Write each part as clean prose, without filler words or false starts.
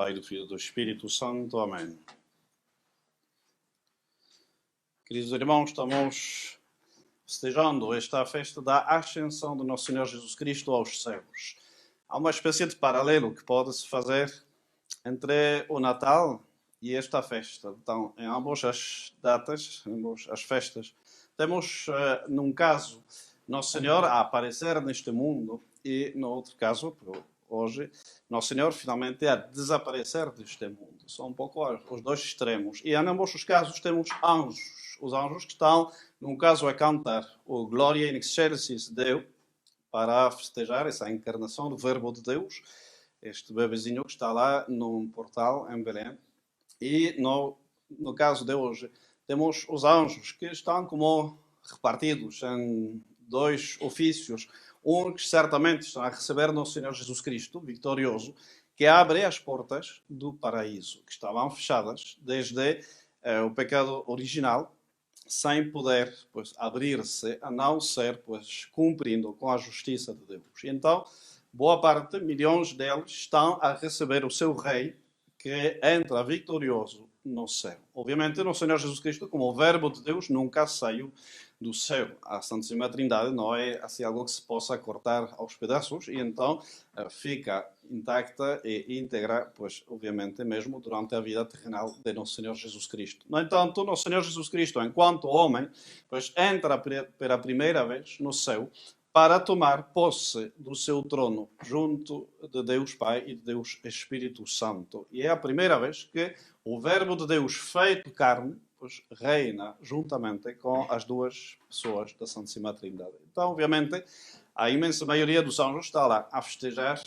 Pai, do Filho e do Espírito Santo. Amém. Queridos irmãos, estamos festejando esta festa da ascensão de Nosso Senhor Jesus Cristo aos céus. Há uma espécie de paralelo que pode-se fazer entre o Natal e esta festa. Então, em ambas as datas, em ambas as festas, temos, num caso, Nosso Senhor a aparecer neste mundo e, no outro caso, hoje, Nosso Senhor finalmente a desaparecer deste mundo. São um pouco os dois extremos. E em ambos os casos temos anjos. Os anjos que estão, num caso, a cantar o Gloria in Excelsis Deo, para festejar essa encarnação do Verbo de Deus, este bebezinho que está lá num portal em Belém. E no caso de hoje, temos os anjos que estão como repartidos em dois ofícios. Um que certamente está a receber Nosso Senhor Jesus Cristo, vitorioso, que abre as portas do paraíso, que estavam fechadas desde o pecado original, sem poder abrir-se, a não ser cumprindo com a justiça de Deus. E então, boa parte, milhões deles, estão a receber o seu rei, que entra vitorioso no céu. Obviamente, Nosso Senhor Jesus Cristo, como o Verbo de Deus, nunca saiu do céu. A Santíssima Trindade não é assim algo que se possa cortar aos pedaços, e então fica intacta e íntegra, obviamente, mesmo durante a vida terrenal de Nosso Senhor Jesus Cristo. No entanto, Nosso Senhor Jesus Cristo, enquanto homem, entra pela primeira vez no céu para tomar posse do seu trono, junto de Deus Pai e de Deus Espírito Santo. E é a primeira vez que o Verbo de Deus feito carne reina juntamente com as duas pessoas da Santíssima Trindade. Então, obviamente, a imensa maioria dos anjos está lá a festejar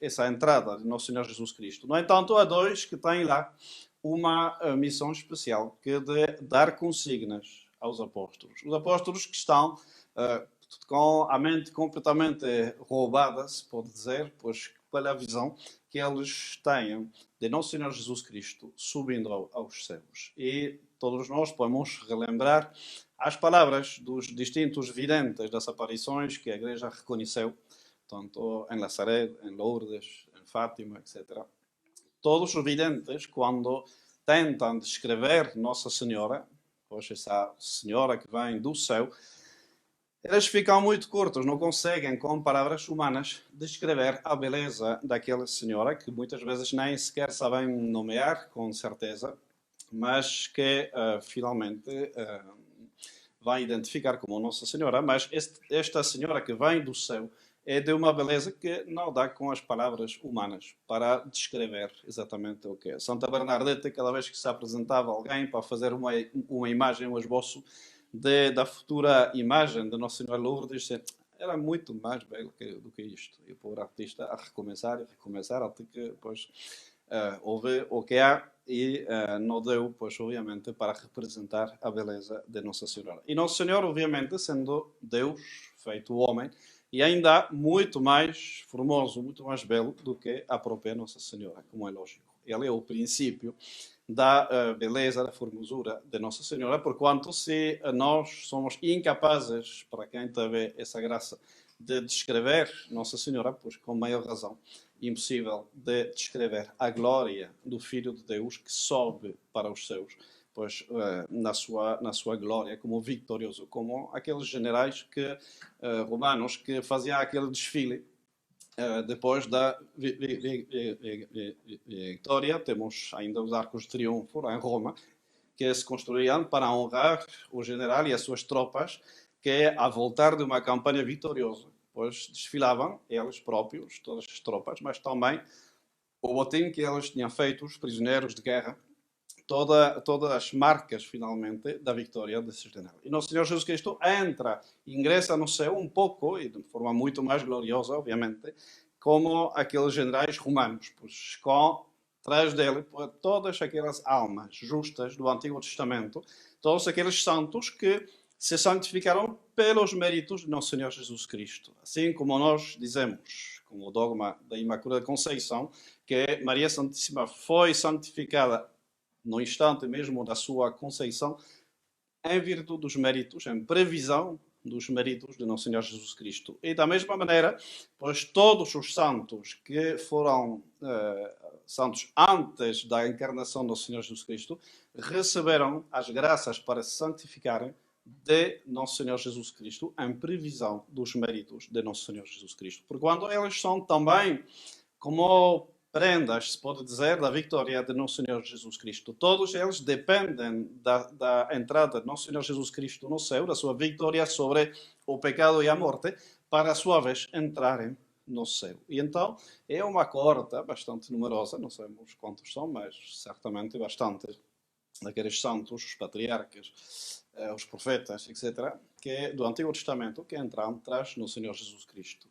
essa entrada de Nosso Senhor Jesus Cristo. No entanto, há dois que têm lá uma missão especial, que é de dar consignas aos apóstolos. Os apóstolos que estão com a mente completamente roubada, se pode dizer, pela visão que eles têm de Nosso Senhor Jesus Cristo subindo aos céus. E todos nós podemos relembrar as palavras dos distintos videntes das aparições que a Igreja reconheceu, tanto em Nazaré, em Lourdes, em Fátima, etc. Todos os videntes, quando tentam descrever Nossa Senhora, essa Senhora que vem do céu, eles ficam muito curtos, não conseguem, com palavras humanas, descrever a beleza daquela senhora, que muitas vezes nem sequer sabem nomear, com certeza, mas que finalmente vai identificar como Nossa Senhora. Mas esta senhora que vem do céu é de uma beleza que não dá com as palavras humanas para descrever exatamente o que é. Santa Bernadette, cada vez que se apresentava alguém para fazer uma imagem, um esboço da futura imagem de Nossa Senhora Lourdes, era muito mais belo do que isto. E o pobre artista a recomeçar, até que depois houve o que há e não deu, obviamente, para representar a beleza de Nossa Senhora. E Nosso Senhor, obviamente, sendo Deus, feito homem, e ainda muito mais formoso, muito mais belo do que a própria Nossa Senhora, como é lógico. Ele é o princípio da beleza, da formosura de Nossa Senhora, porquanto se nós somos incapazes, para quem teve essa graça, de descrever Nossa Senhora, com maior razão, impossível de descrever a glória do Filho de Deus que sobe para os céus, na sua glória, como vitorioso, como aqueles generais romanos que faziam aquele desfile. Depois da vitória, temos ainda os arcos de triunfo em Roma, que se construíam para honrar o general e as suas tropas, que, a voltar de uma campanha vitoriosa, desfilavam eles próprios, todas as tropas, mas também o botim que eles tinham feito, os prisioneiros de guerra, todas as marcas, finalmente, da vitória desse general. E Nosso Senhor Jesus Cristo ingressa no céu um pouco, e de forma muito mais gloriosa, obviamente, como aqueles generais romanos, com atrás dele todas aquelas almas justas do Antigo Testamento, todos aqueles santos que se santificaram pelos méritos de Nosso Senhor Jesus Cristo. Assim como nós dizemos, como o dogma da Imaculada Conceição, que Maria Santíssima foi santificada no instante mesmo da sua conceição, em virtude dos méritos, em previsão dos méritos de Nosso Senhor Jesus Cristo. E da mesma maneira, todos os santos que foram santos antes da encarnação do Senhor Jesus Cristo, receberam as graças para se santificarem de Nosso Senhor Jesus Cristo, em previsão dos méritos de Nosso Senhor Jesus Cristo. Porque quando eles são também como prendas, se pode dizer, da vitória de Nosso Senhor Jesus Cristo. Todos eles dependem da entrada de Nosso Senhor Jesus Cristo no céu, da sua vitória sobre o pecado e a morte, para a sua vez entrarem no céu. E então é uma coorte bastante numerosa, não sabemos quantos são, mas certamente bastante, daqueles santos, os patriarcas, os profetas, etc., que do Antigo Testamento que entram traz no Senhor Jesus Cristo.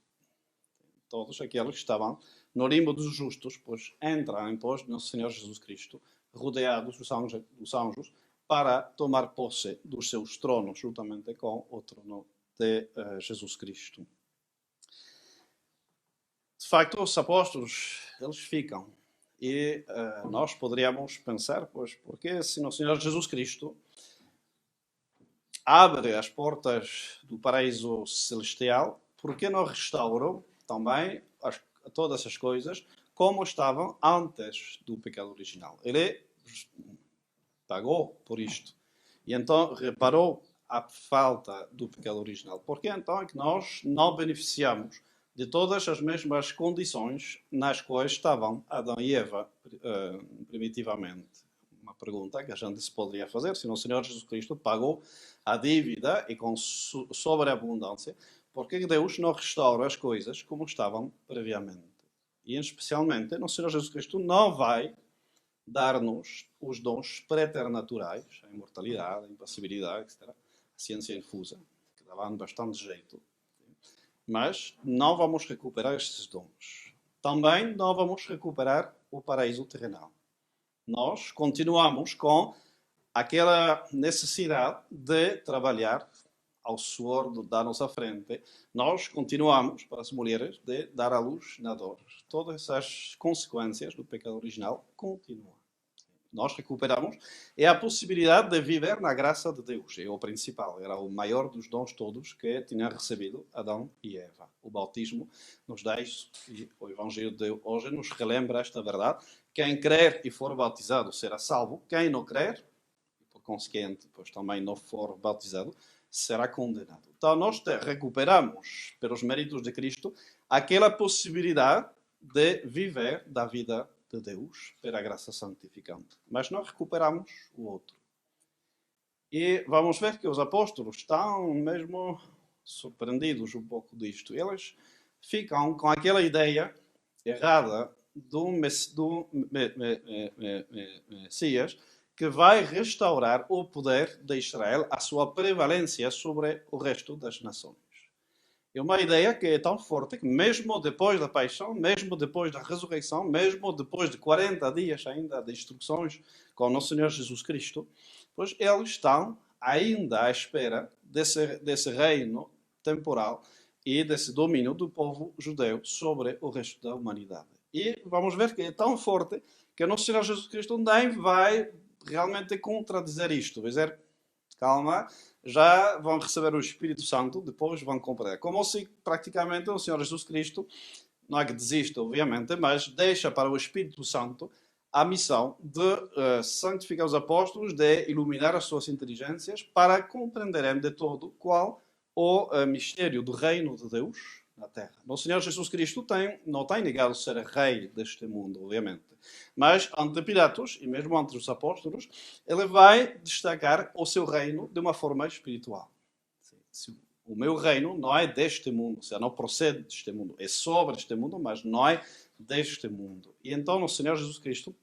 Todos aqueles que estavam no limbo dos justos, pois entram depois no Senhor Jesus Cristo, rodeados dos anjos, para tomar posse dos seus tronos, juntamente com o trono de Jesus Cristo. De facto, os apóstolos, eles ficam. E nós poderíamos pensar, pois, porque se o Senhor Jesus Cristo abre as portas do paraíso celestial, por que não restaurou também todas as coisas como estavam antes do pecado original? Ele pagou por isto. E então reparou a falta do pecado original. Por que então é que nós não beneficiamos de todas as mesmas condições nas quais estavam Adão e Eva primitivamente? Uma pergunta que a gente se poderia fazer. Se o Senhor Jesus Cristo pagou a dívida e com sobreabundância, por que Deus não restaura as coisas como estavam previamente? E especialmente, o Senhor Jesus Cristo não vai dar-nos os dons preternaturais, a imortalidade, a impassibilidade, etc., a ciência infusa, que davam bastante jeito. Mas não vamos recuperar estes dons. Também não vamos recuperar o paraíso terrenal. Nós continuamos com aquela necessidade de trabalhar ao suor da nossa frente. Nós continuamos, para as mulheres, de dar à luz na dor. Todas as consequências do pecado original continuam. Nós recuperamos é a possibilidade de viver na graça de Deus. É o principal, era o maior dos dons todos que tinham recebido Adão e Eva. O batismo nos dá isso, e o Evangelho de hoje nos relembra esta verdade. Quem crer e for batizado será salvo. Quem não crer, e por consequente, pois também não for batizado, será condenado. Então nós recuperamos, pelos méritos de Cristo, aquela possibilidade de viver da vida de Deus pela graça santificante. Mas não recuperamos o outro. E vamos ver que os apóstolos estão mesmo surpreendidos um pouco disto. Eles ficam com aquela ideia errada do Messias que vai restaurar o poder de Israel, a sua prevalência sobre o resto das nações. É uma ideia que é tão forte que mesmo depois da paixão, mesmo depois da ressurreição, mesmo depois de 40 dias ainda de instruções com o nosso Senhor Jesus Cristo, pois eles estão ainda à espera desse reino temporal e desse domínio do povo judeu sobre o resto da humanidade. E vamos ver que é tão forte que o nosso Senhor Jesus Cristo nem vai realmente contradizer isto. Vai dizer, calma, já vão receber o Espírito Santo, depois vão compreender. Como se praticamente o Senhor Jesus Cristo, não é que desista, obviamente, mas deixa para o Espírito Santo a missão de santificar os apóstolos, de iluminar as suas inteligências para compreenderem de todo qual o mistério do reino de Deus na Terra. O Senhor Jesus Cristo não tem negado ser rei deste mundo, obviamente. Mas ante Pilatos, e mesmo ante os apóstolos, ele vai destacar o seu reino de uma forma espiritual. O meu reino não é deste mundo, ou seja, não procede deste mundo. É sobre este mundo, mas não é deste mundo. E então o Senhor Jesus Cristo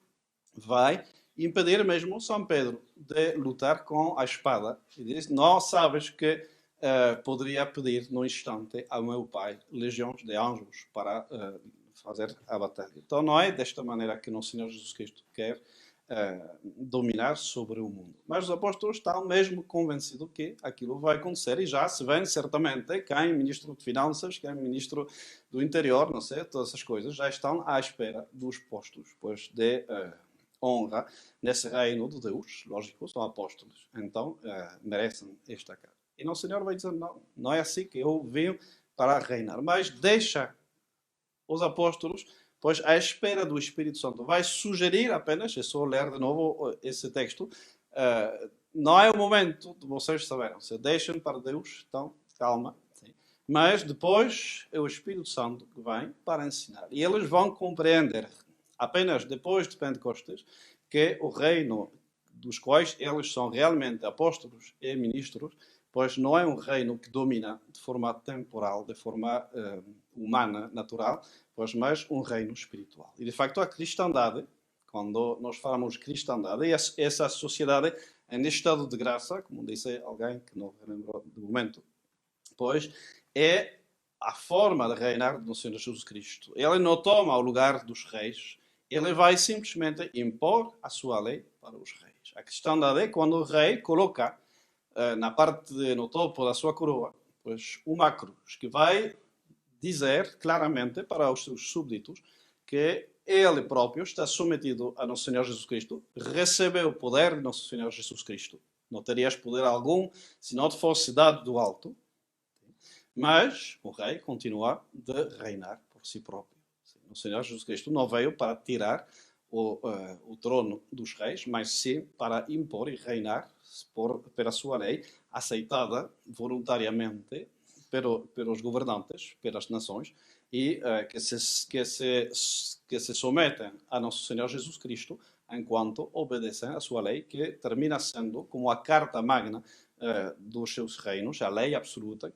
vai impedir mesmo São Pedro de lutar com a espada. E diz, não sabes que poderia pedir num instante ao meu Pai legiões de anjos para fazer a batalha. Então não é desta maneira que o Senhor Jesus Cristo quer dominar sobre o mundo. Mas os apóstolos estão mesmo convencidos que aquilo vai acontecer e já se vê certamente quem ministro de finanças, quem ministro do interior, não sei, todas essas coisas já estão à espera dos postos, pois de honra nesse reino de Deus, lógico, são apóstolos, então merecem esta cara. E o Senhor vai dizer, não é assim que eu vim para reinar, mas deixa os apóstolos pois à espera do Espírito Santo. Vai sugerir apenas, é só ler de novo esse texto, não é o momento de vocês saberem. Se deixem para Deus, então calma. Sim. Mas depois é o Espírito Santo que vem para ensinar. E eles vão compreender, apenas depois de Pentecostes, que o reino dos quais eles são realmente apóstolos e ministros, pois não é um reino que domina de forma temporal, de forma humana, natural, pois mais um reino espiritual. E de facto a cristandade, quando nós falamos de cristandade, essa sociedade em estado de graça, como disse alguém que não lembrou do momento, pois é a forma de reinar do Senhor Jesus Cristo. Ele não toma o lugar dos reis, ele vai simplesmente impor a sua lei para os reis. A cristandade é quando o rei coloca na parte, no topo da sua coroa, pois uma cruz que vai dizer claramente para os seus súbditos que ele próprio está submetido a Nosso Senhor Jesus Cristo, recebeu o poder de Nosso Senhor Jesus Cristo. Não terias poder algum se não te fosse dado do alto, mas o rei continua de reinar por si próprio. O Senhor Jesus Cristo não veio para tirar o trono dos reis, mas sim para impor e reinar pela sua lei, aceitada voluntariamente pelos governantes, pelas nações, e que se sometem a Nosso Senhor Jesus Cristo enquanto obedecem a sua lei, que termina sendo como a carta magna dos seus reinos, a lei absoluta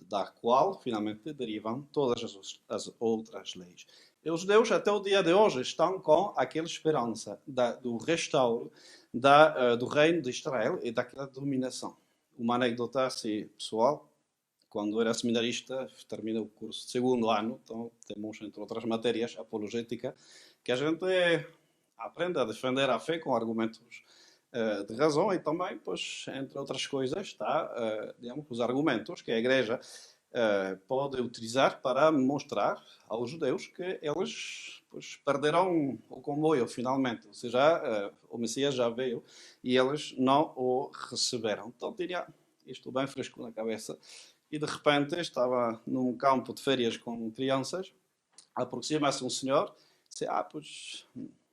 da qual finalmente derivam todas as outras leis. E os judeus até o dia de hoje estão com aquela esperança do restauro do reino de Israel e daquela dominação. Uma anedota assim, pessoal, quando era seminarista, termina o curso de segundo ano, então temos, entre outras matérias, apologética, que a gente aprende a defender a fé com argumentos de razão e também, pois, entre outras coisas, está, digamos, os argumentos que a Igreja pode utilizar para mostrar aos judeus que eles perderam o comboio, finalmente. Ou seja, o Messias já veio e eles não o receberam. Então tinha isto bem fresco na cabeça. E de repente estava num campo de férias com crianças, aproxima-se um senhor, disse, pois,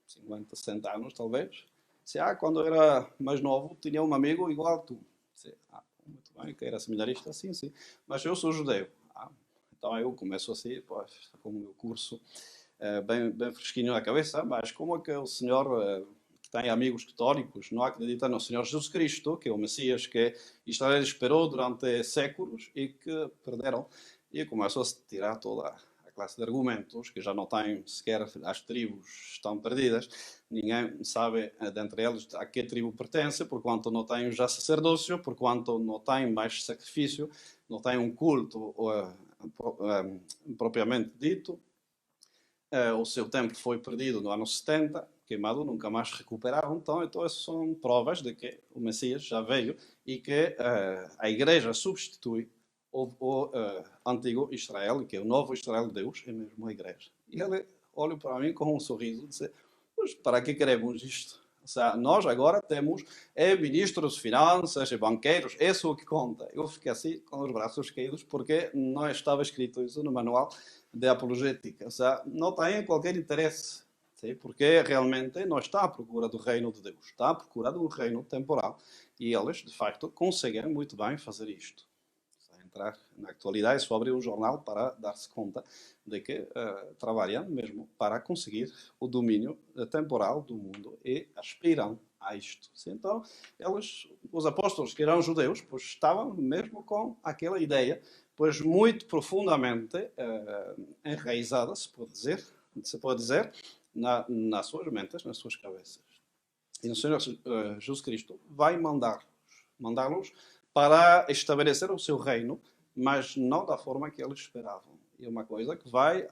50, 60 anos talvez, disse, quando eu era mais novo tinha um amigo igual a tu. Disse, muito bem, que era seminarista, sim, mas eu sou judeu. Então eu começo assim, pois, com o meu curso bem fresquinho na cabeça, mas como é que o senhor que tem amigos católicos não acredita no Senhor Jesus Cristo, que é o Messias que Israel esperou durante séculos e que perderam? E começou a tirar toda a classe de argumentos, que já não têm sequer, as tribos estão perdidas, ninguém sabe dentre eles a que tribo pertence, porquanto não tem já sacerdócio, porquanto não tem mais sacrifício, não tem um culto propriamente dito. O seu templo foi perdido no ano 70, queimado, nunca mais recuperaram. Então essas são provas de que o Messias já veio e que a Igreja substitui o antigo Israel, que é o novo Israel de Deus, é mesmo a Igreja. E ele olha para mim com um sorriso e diz, pois para que queremos isto? Ou seja, nós agora temos ministros de finanças e banqueiros, isso é o que conta. Eu fiquei assim, com os braços caídos, porque não estava escrito isso no manual de apologética. Ou seja, não tem qualquer interesse, sim? Porque realmente não está à procura do reino de Deus, está à procura de um reino temporal. E eles, de facto, conseguem muito bem fazer isto. Entrar na atualidade, só abrir o jornal para dar-se conta de que trabalham mesmo para conseguir o domínio temporal do mundo e aspiram a isto. Então, os apóstolos que eram judeus, pois estavam mesmo com aquela ideia, pois muito profundamente enraizada, se pode dizer, nas suas mentes, nas suas cabeças. E o Senhor Jesus Cristo vai mandá-los para estabelecer o seu reino, mas não da forma que eles esperavam. E é uma coisa que vai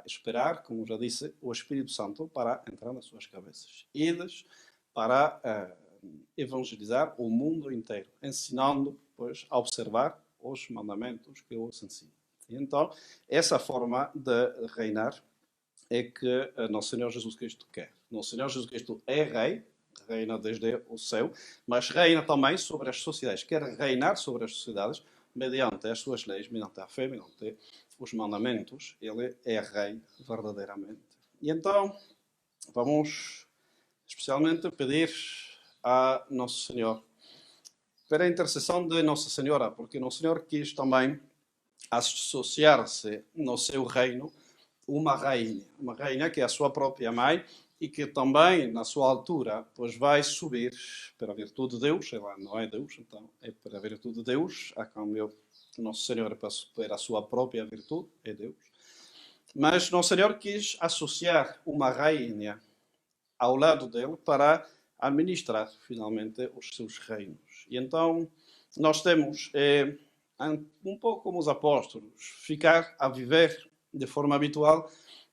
esperar, como já disse, o Espírito Santo para entrar nas suas cabeças. Ides para evangelizar o mundo inteiro, ensinando, pois, a observar os mandamentos que eu os ensino. E então, essa forma de reinar é que Nosso Senhor Jesus Cristo quer. Nosso Senhor Jesus Cristo é rei, reina desde o céu, mas reina também sobre as sociedades. Quer reinar sobre as sociedades mediante as suas leis, mediante a fé, mediante os mandamentos. Ele é rei verdadeiramente. E então, vamos especialmente pedir a Nosso Senhor, pela intercessão de Nossa Senhora, porque Nosso Senhor quis também associar-se no seu reino uma rainha que é a sua própria mãe e que também, na sua altura, pois vai subir pela virtude de Deus. Ela não é Deus, então é pela virtude de Deus, a câmbio Nosso Senhor, pela sua própria virtude, é Deus. Mas Nosso Senhor quis associar uma rainha ao lado dele para administrar finalmente os seus reinos. E então nós temos, um pouco como os apóstolos, ficar a viver de forma habitual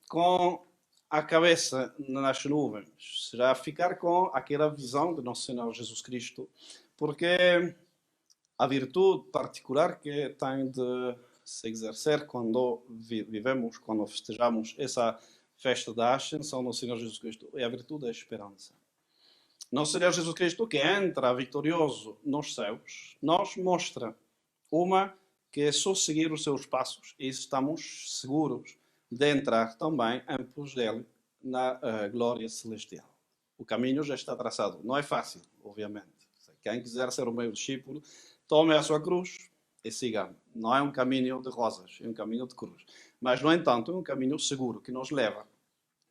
com a cabeça nas nuvens. Será ficar com aquela visão de Nosso Senhor Jesus Cristo, porque a virtude particular que tem de se exercer quando vivemos, quando festejamos essa festa da ascensão do Senhor Jesus Cristo, é a virtude da esperança. Nosso Senhor Jesus Cristo, que entra vitorioso nos céus, nos mostra uma que é só seguir os seus passos e estamos seguros de entrar também em pos dele na glória celestial. O caminho já está traçado. Não é fácil, obviamente. Quem quiser ser o meu discípulo, tome a sua cruz e siga-me. Não é um caminho de rosas, é um caminho de cruz. Mas, no entanto, é um caminho seguro que nos leva,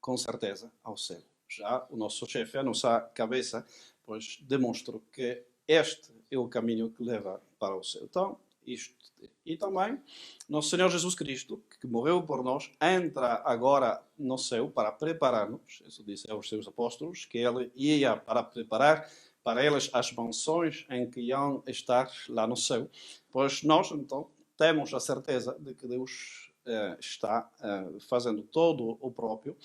com certeza, ao céu. Já o nosso chefe, a nossa cabeça, pois demonstrou que este é o caminho que leva para o céu. Então, isto. E também, nosso Senhor Jesus Cristo, que morreu por nós, entra agora no céu para preparar-nos. Isso disse aos seus apóstolos, que ele ia para preparar para eles as mansões em que iam estar lá no céu. Pois nós, então, temos a certeza de que Deus está fazendo todo o próprio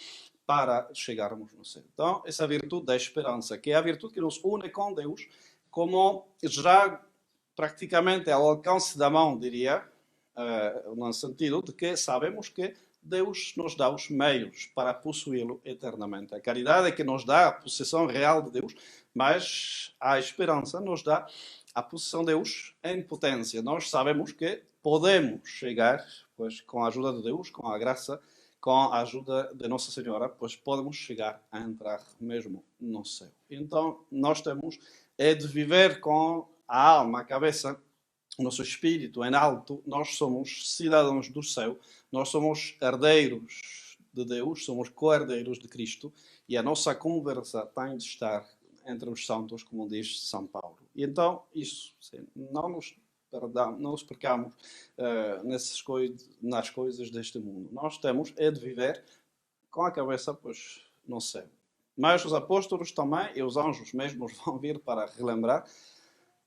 para chegarmos no céu. Então, essa virtude da esperança, que é a virtude que nos une com Deus, como já praticamente ao alcance da mão, diria, no sentido de que sabemos que Deus nos dá os meios para possuí-lo eternamente. A caridade é que nos dá a possessão real de Deus, mas a esperança nos dá a possessão de Deus em potência. Nós sabemos que podemos chegar, pois, com a ajuda de Deus, com a graça, com a ajuda de Nossa Senhora, pois podemos chegar a entrar mesmo no céu. Então, nós temos de viver com a alma, a cabeça, o nosso espírito em alto. Nós somos cidadãos do céu, nós somos herdeiros de Deus, somos co-herdeiros de Cristo, e a nossa conversa tem de estar entre os santos, como diz São Paulo. E então, isso, não nos percamos nas coisas deste mundo. Nós temos de viver com a cabeça, pois, no céu. Mas os apóstolos também, e os anjos mesmos vão vir para relembrar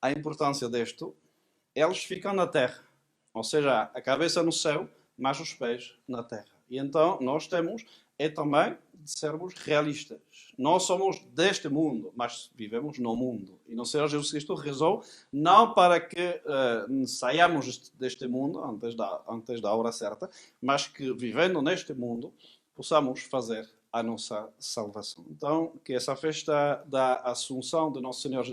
a importância disto. Eles ficam na terra, ou seja, a cabeça no céu, mas os pés na terra. E então nós temos também de sermos realistas. Nós somos deste mundo, mas vivemos no mundo. E nosso Senhor Jesus Cristo rezou não para que saiamos deste mundo antes da hora certa, mas que vivendo neste mundo possamos fazer a nossa salvação. Então, que essa festa da Assunção de Nosso Senhor,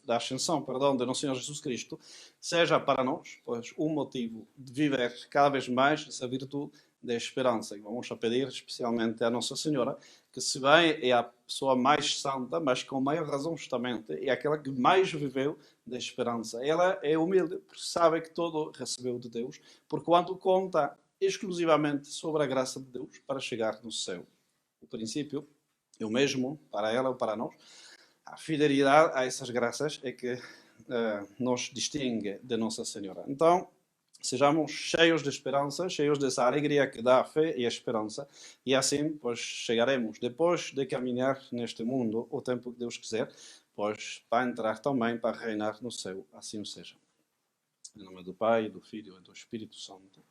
da Ascensão, perdão, de Nosso Senhor Jesus Cristo, seja para nós, pois, um motivo de viver cada vez mais essa virtude da esperança. E vamos a pedir especialmente à Nossa Senhora, que se bem é a pessoa mais santa, mas com maior razão justamente, é aquela que mais viveu da esperança. Ela é humilde, porque sabe que todo recebeu de Deus, porquanto conta exclusivamente sobre a graça de Deus para chegar no céu. O princípio é o mesmo para ela ou para nós. A fidelidade a essas graças é que nos distingue de Nossa Senhora. Então, sejamos cheios de esperança, cheios dessa alegria que dá a fé e a esperança, e assim, pois, chegaremos, depois de caminhar neste mundo, o tempo que Deus quiser, pois, para entrar também, para reinar no céu, assim seja. Em nome do Pai, do Filho e do Espírito Santo.